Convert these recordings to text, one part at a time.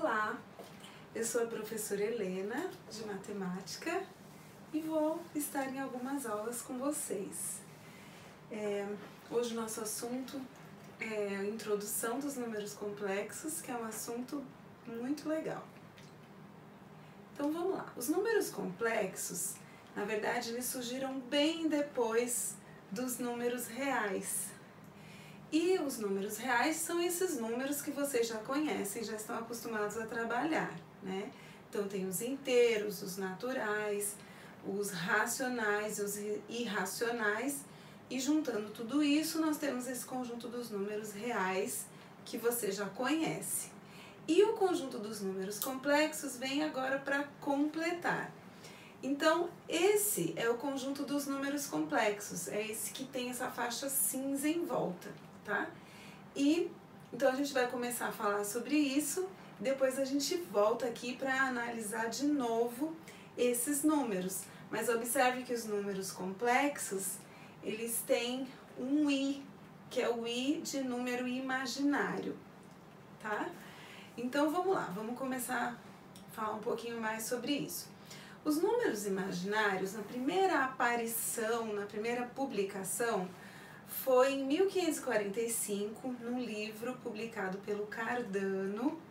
Olá, eu sou a professora Helena, de Matemática, e vou estar em algumas aulas com vocês. Hoje o nosso assunto é a introdução dos números complexos, que é um assunto muito legal. Então vamos lá. Os números complexos, na verdade, eles surgiram bem depois dos números reais. E os números reais são esses números que vocês já conhecem, já estão acostumados a trabalhar, né? Então tem os inteiros, os naturais, os racionais, os irracionais, e juntando tudo isso nós temos esse conjunto dos números reais que você já conhece. E o conjunto dos números complexos vem agora para completar. Então esse é o conjunto dos números complexos, é esse que tem essa faixa cinza em volta. Tá? E então a gente vai começar a falar sobre isso, depois a gente volta aqui para analisar de novo esses números. Mas observe que os números complexos, eles têm um i, que é o i de número imaginário, tá? Então vamos lá, vamos começar a falar um pouquinho mais sobre isso. Os números imaginários, na primeira aparição, na primeira publicação, foi em 1545, num livro publicado pelo Cardano.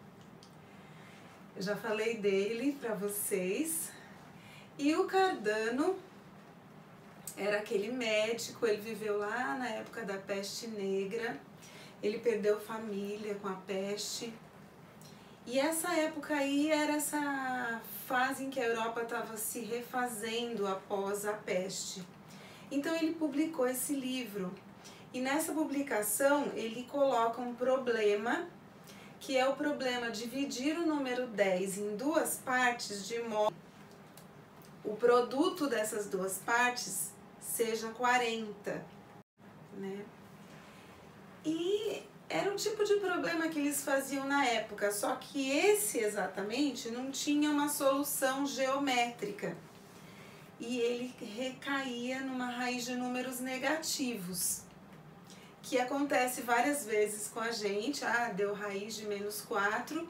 Eu já falei dele para vocês. E o Cardano era aquele médico, ele viveu lá na época da peste negra, ele perdeu família com a peste. E essa época aí era essa fase em que a Europa estava se refazendo após a peste. Então ele publicou esse livro. E nessa publicação ele coloca um problema, que é o problema de dividir o número 10 em duas partes, de modo que o produto dessas duas partes seja 40, né? E era um tipo de problema que eles faziam na época, só que esse exatamente não tinha uma solução geométrica. E ele recaía numa raiz de números negativos, que acontece várias vezes com a gente. Deu raiz de -4,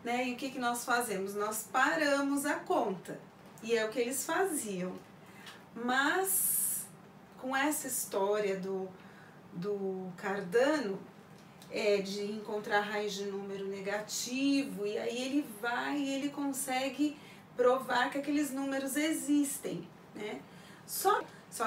né? E o que nós fazemos? Nós paramos a conta, e é o que eles faziam. Mas com essa história do Cardano, de encontrar raiz de número negativo, e aí ele consegue provar que aqueles números existem, né? Só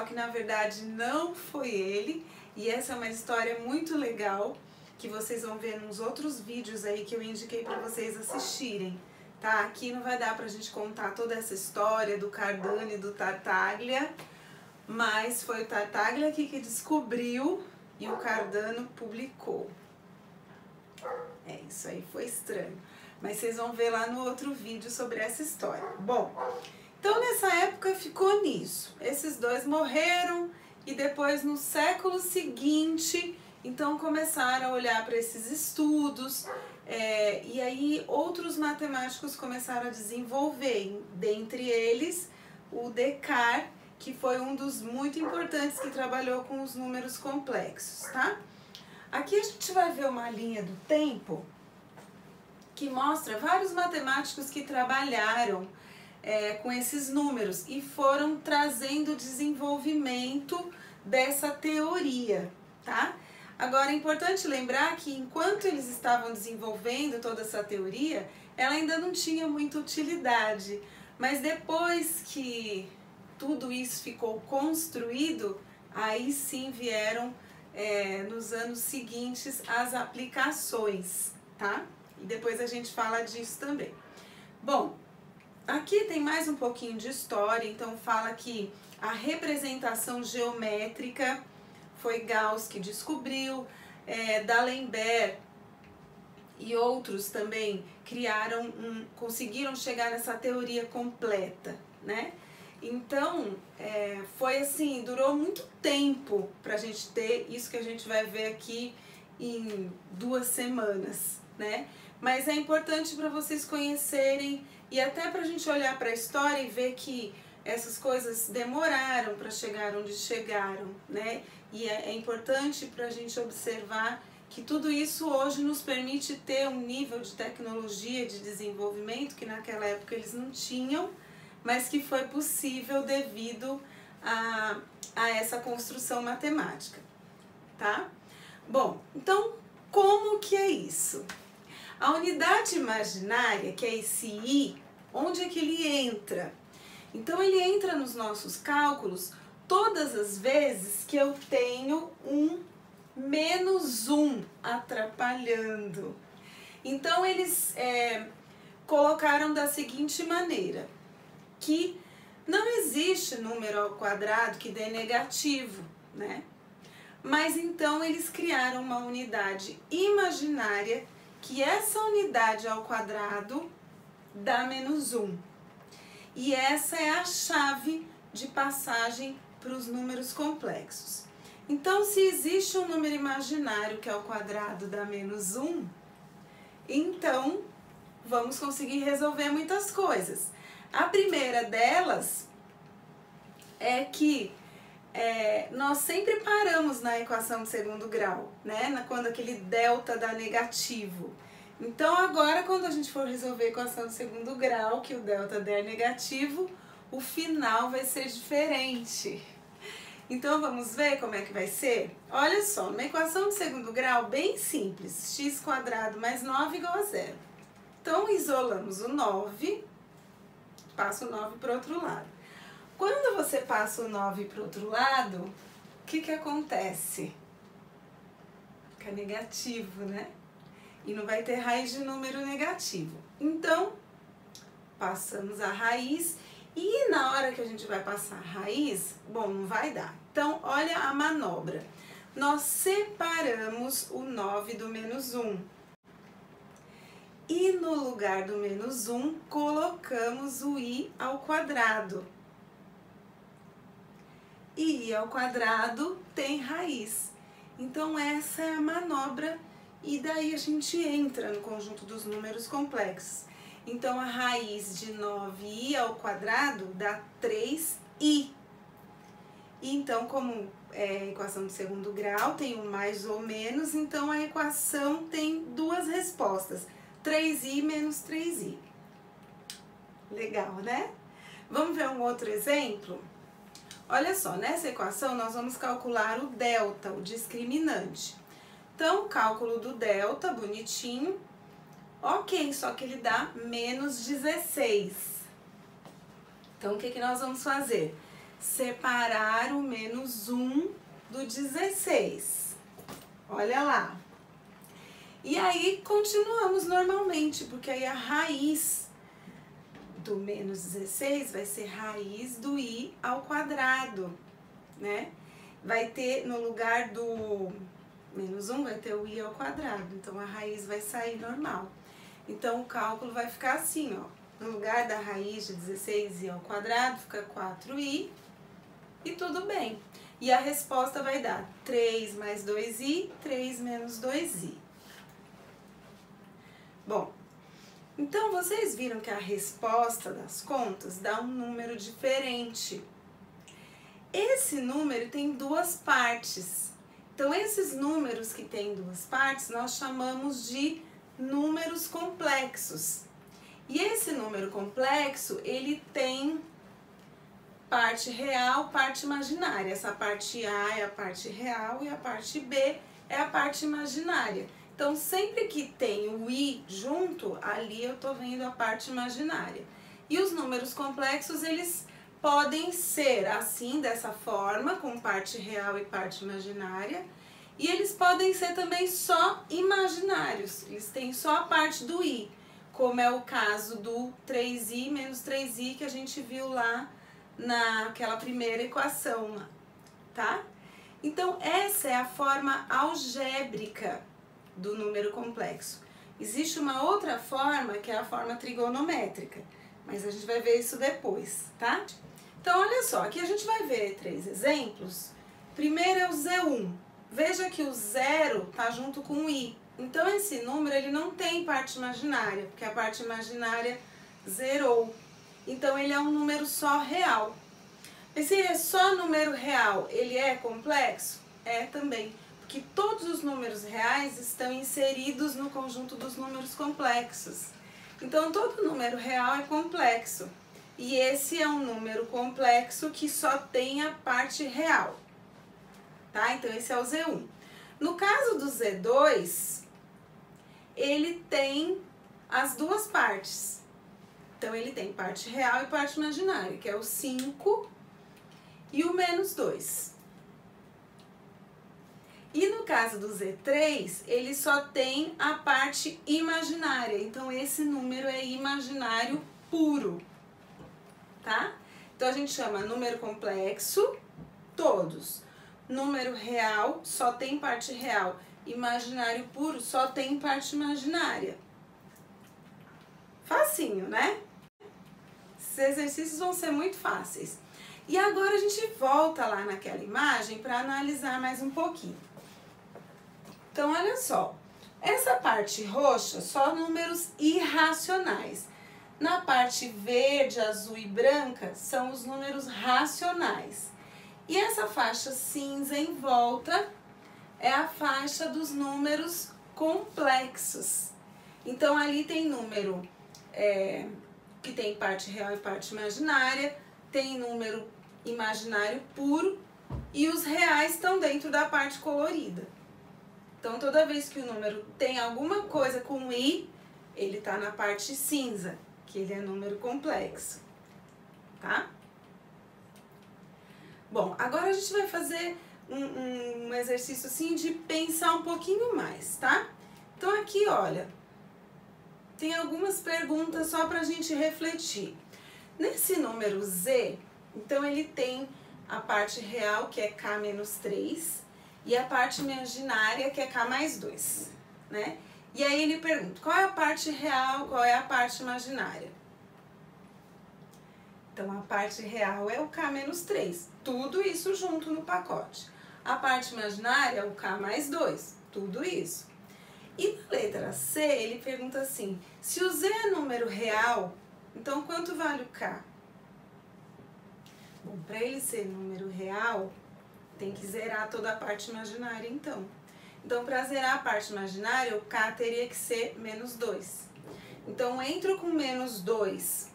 que na verdade não foi ele, e essa é uma história muito legal que vocês vão ver nos outros vídeos aí que eu indiquei para vocês assistirem, tá? Aqui não vai dar pra gente contar toda essa história do Cardano e do Tartaglia, mas foi o Tartaglia aqui que descobriu e o Cardano publicou. Isso aí foi estranho, mas vocês vão ver lá no outro vídeo sobre essa história. Bom, então nessa época ficou nisso. Esses dois morreram e depois no século seguinte, então começaram a olhar para esses estudos, e aí outros matemáticos começaram a desenvolver, dentre eles o Descartes, que foi um dos muito importantes que trabalhou com os números complexos, tá? Aqui a gente vai ver uma linha do tempo que mostra vários matemáticos que trabalharam com esses números e foram trazendo desenvolvimento dessa teoria, tá? Agora é importante lembrar que enquanto eles estavam desenvolvendo toda essa teoria, ela ainda não tinha muita utilidade, mas depois que tudo isso ficou construído, aí sim vieram nos anos seguintes as aplicações, tá? E depois a gente fala disso também. Bom, aqui tem mais um pouquinho de história, então fala que a representação geométrica foi Gauss que descobriu, D'Alembert e outros também conseguiram chegar nessa teoria completa, né? Então, foi assim, durou muito tempo para a gente ter isso que a gente vai ver aqui em 2 semanas, né? Mas é importante para vocês conhecerem e até para a gente olhar para a história e ver que essas coisas demoraram para chegar onde chegaram, né? E é importante para a gente observar que tudo isso hoje nos permite ter um nível de tecnologia, de desenvolvimento que naquela época eles não tinham, mas que foi possível devido a essa construção matemática, tá? Bom, então como que é isso? A unidade imaginária, que é esse i, onde é que ele entra? Então ele entra nos nossos cálculos todas as vezes que eu tenho um menos 1 atrapalhando. Então eles colocaram da seguinte maneira, que não existe número ao quadrado que dê negativo, né? Mas então eles criaram uma unidade imaginária, que essa unidade ao quadrado dá menos 1. E essa é a chave de passagem para os números complexos. Então, se existe um número imaginário que ao quadrado dá menos 1, então vamos conseguir resolver muitas coisas. A primeira delas é que nós sempre paramos na equação de segundo grau, né? Quando aquele delta dá negativo. Então agora, quando a gente for resolver a equação de segundo grau, que o delta der negativo, o final vai ser diferente. Então vamos ver como é que vai ser? Olha só, uma equação de segundo grau bem simples, x² mais 9 igual a 0. Então isolamos o 9, passa o 9 para o outro lado. Quando você passa o 9 para o outro lado, o que acontece? Fica negativo, né? E não vai ter raiz de número negativo. Então, passamos a raiz e na hora que a gente vai passar a raiz, bom, não vai dar. Então, olha a manobra. Nós separamos o 9 do menos 1. E no lugar do menos 1, colocamos o i ao quadrado. E i ao quadrado tem raiz. Então, essa é a manobra. E daí a gente entra no conjunto dos números complexos. Então, a raiz de 9i ao quadrado dá 3i. E então, como é equação de segundo grau, tem um mais ou menos, então a equação tem duas respostas. 3i menos 3i. Legal, né? Vamos ver um outro exemplo? Olha só, nessa equação nós vamos calcular o delta, o discriminante. Então, cálculo do delta, bonitinho. Ok, só que ele dá menos 16. Então, o que nós vamos fazer? Separar o menos 1 do 16. Olha lá. E aí, continuamos normalmente, porque aí a raiz do menos 16 vai ser raiz do i ao quadrado, né? Vai ter, no lugar do menos 1, vai ter o i ao quadrado, então a raiz vai sair normal. Então o cálculo vai ficar assim, ó. No lugar da raiz de 16i ao quadrado, fica 4i e tudo bem. E a resposta vai dar 3 mais 2i, 3 menos 2i. Bom, então vocês viram que a resposta das contas dá um número diferente. Esse número tem duas partes. Então, esses números que têm duas partes, nós chamamos de números complexos. E esse número complexo, ele tem parte real, parte imaginária. Essa parte A é a parte real e a parte B é a parte imaginária. Então, sempre que tem o i junto, ali eu estou vendo a parte imaginária. E os números complexos, eles podem ser assim, dessa forma, com parte real e parte imaginária. E eles podem ser também só imaginários, eles têm só a parte do i, como é o caso do 3i menos 3i que a gente viu lá naquela primeira equação, tá? Então, essa é a forma algébrica do número complexo. Existe uma outra forma, que é a forma trigonométrica, mas a gente vai ver isso depois, tá? Então, olha só, aqui a gente vai ver 3 exemplos. Primeiro é o Z1. Veja que o 0 está junto com o i. Então, esse número ele não tem parte imaginária, porque a parte imaginária zerou. Então, ele é um número só real. Mas se ele é só número real, ele é complexo? É também. que todos os números reais estão inseridos no conjunto dos números complexos. Então, todo número real é complexo. E esse é um número complexo que só tem a parte real. Tá? Então, esse é o Z1. No caso do Z2, ele tem as duas partes. Então, ele tem parte real e parte imaginária, que é o 5 e o menos 2. E no caso do Z3, ele só tem a parte imaginária. Então, esse número é imaginário puro, tá? Então, a gente chama número complexo, todos. Número real, só tem parte real. Imaginário puro, só tem parte imaginária. Facinho, né? Esses exercícios vão ser muito fáceis. E agora a gente volta lá naquela imagem para analisar mais um pouquinho. Então, olha só, essa parte roxa, só números irracionais. Na parte verde, azul e branca, são os números racionais. E essa faixa cinza em volta é a faixa dos números complexos. Então, ali tem número que tem parte real e parte imaginária, tem número imaginário puro e os reais estão dentro da parte colorida. Então, toda vez que o número tem alguma coisa com I, ele está na parte cinza, que ele é número complexo, tá? Bom, agora a gente vai fazer um exercício assim de pensar um pouquinho mais, tá? Então, aqui, olha, tem algumas perguntas só para a gente refletir. Nesse número Z, então ele tem a parte real, que é K menos 3, e a parte imaginária, que é K mais 2, né? E aí ele pergunta, qual é a parte real, qual é a parte imaginária? Então, a parte real é o K menos 3, tudo isso junto no pacote. A parte imaginária é o K mais 2, tudo isso. E na letra C, ele pergunta assim, se o Z é número real, então quanto vale o K? Bom, para ele ser número real, tem que zerar toda a parte imaginária, então. Então, para zerar a parte imaginária, o K teria que ser menos 2. Então, entro com menos 2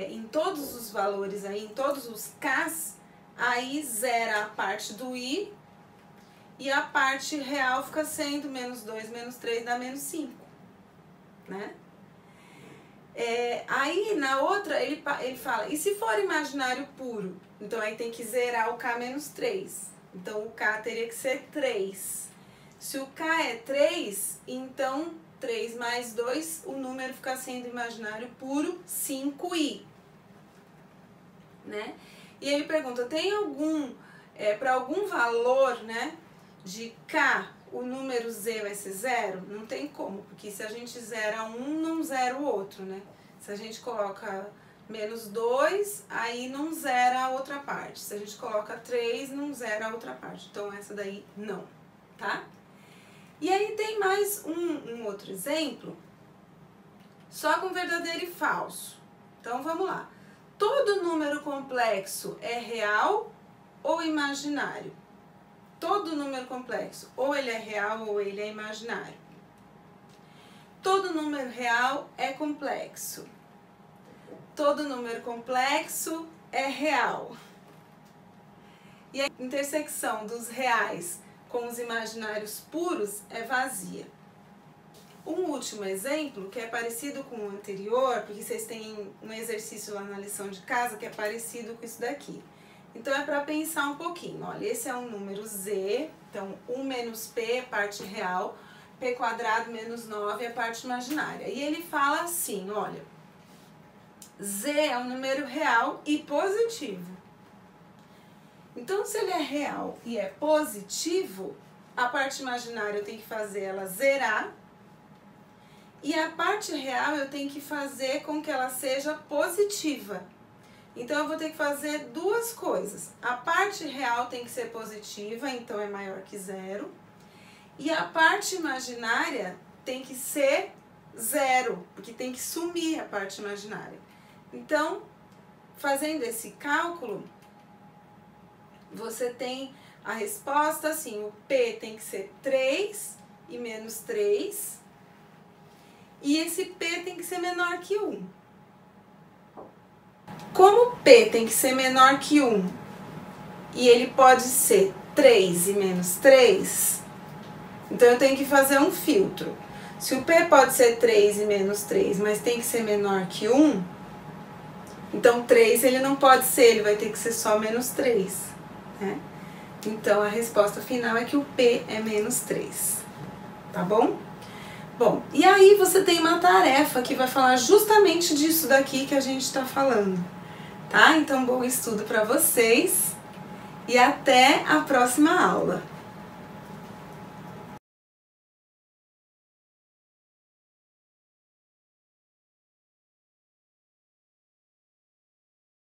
em todos os valores aí, em todos os Ks, aí zera a parte do I e a parte real fica sendo menos 2, menos 3 dá menos 5, né? Aí, na outra, ele fala, e se for imaginário puro? Então, aí tem que zerar o K menos 3. Então, o K teria que ser 3. Se o K é 3, então 3 mais 2, o número fica sendo imaginário puro, 5i. Né? E ele pergunta, tem algum, para algum valor, né, de K, o número Z vai ser 0? Não tem como, porque se a gente zera um, não zera o outro, né? Se a gente coloca menos 2, aí não zera a outra parte. Se a gente coloca 3, não zera a outra parte. Então, essa daí não, tá? E aí tem mais um outro exemplo, só com verdadeiro e falso. Então, vamos lá. Todo número complexo é real ou imaginário? Todo número complexo, ou ele é real ou ele é imaginário. Todo número real é complexo. Todo número complexo é real. E a intersecção dos reais com os imaginários puros é vazia. Um último exemplo, que é parecido com o anterior, porque vocês têm um exercício lá na lição de casa que é parecido com isso daqui. Então, é para pensar um pouquinho. Olha, esse é um número Z, então 1 menos P, parte real, P quadrado menos 9 é parte imaginária. E ele fala assim, olha, Z é um número real e positivo. Então, se ele é real e é positivo, a parte imaginária eu tenho que fazer ela zerar, e a parte real eu tenho que fazer com que ela seja positiva. Então, eu vou ter que fazer duas coisas. A parte real tem que ser positiva, então é maior que 0. E a parte imaginária tem que ser 0, porque tem que sumir a parte imaginária. Então, fazendo esse cálculo, você tem a resposta, assim, o P tem que ser 3 e menos 3. E esse P tem que ser menor que 1. Como o P tem que ser menor que 1 e ele pode ser 3 e menos 3, então eu tenho que fazer um filtro. Se o P pode ser 3 e menos 3, mas tem que ser menor que 1, então 3 ele não pode ser, ele vai ter que ser só menos 3, né? Então a resposta final é que o P é menos 3, tá bom? Bom, e aí você tem uma tarefa que vai falar justamente disso daqui que a gente está falando, tá? Então bom estudo para vocês e até a próxima aula.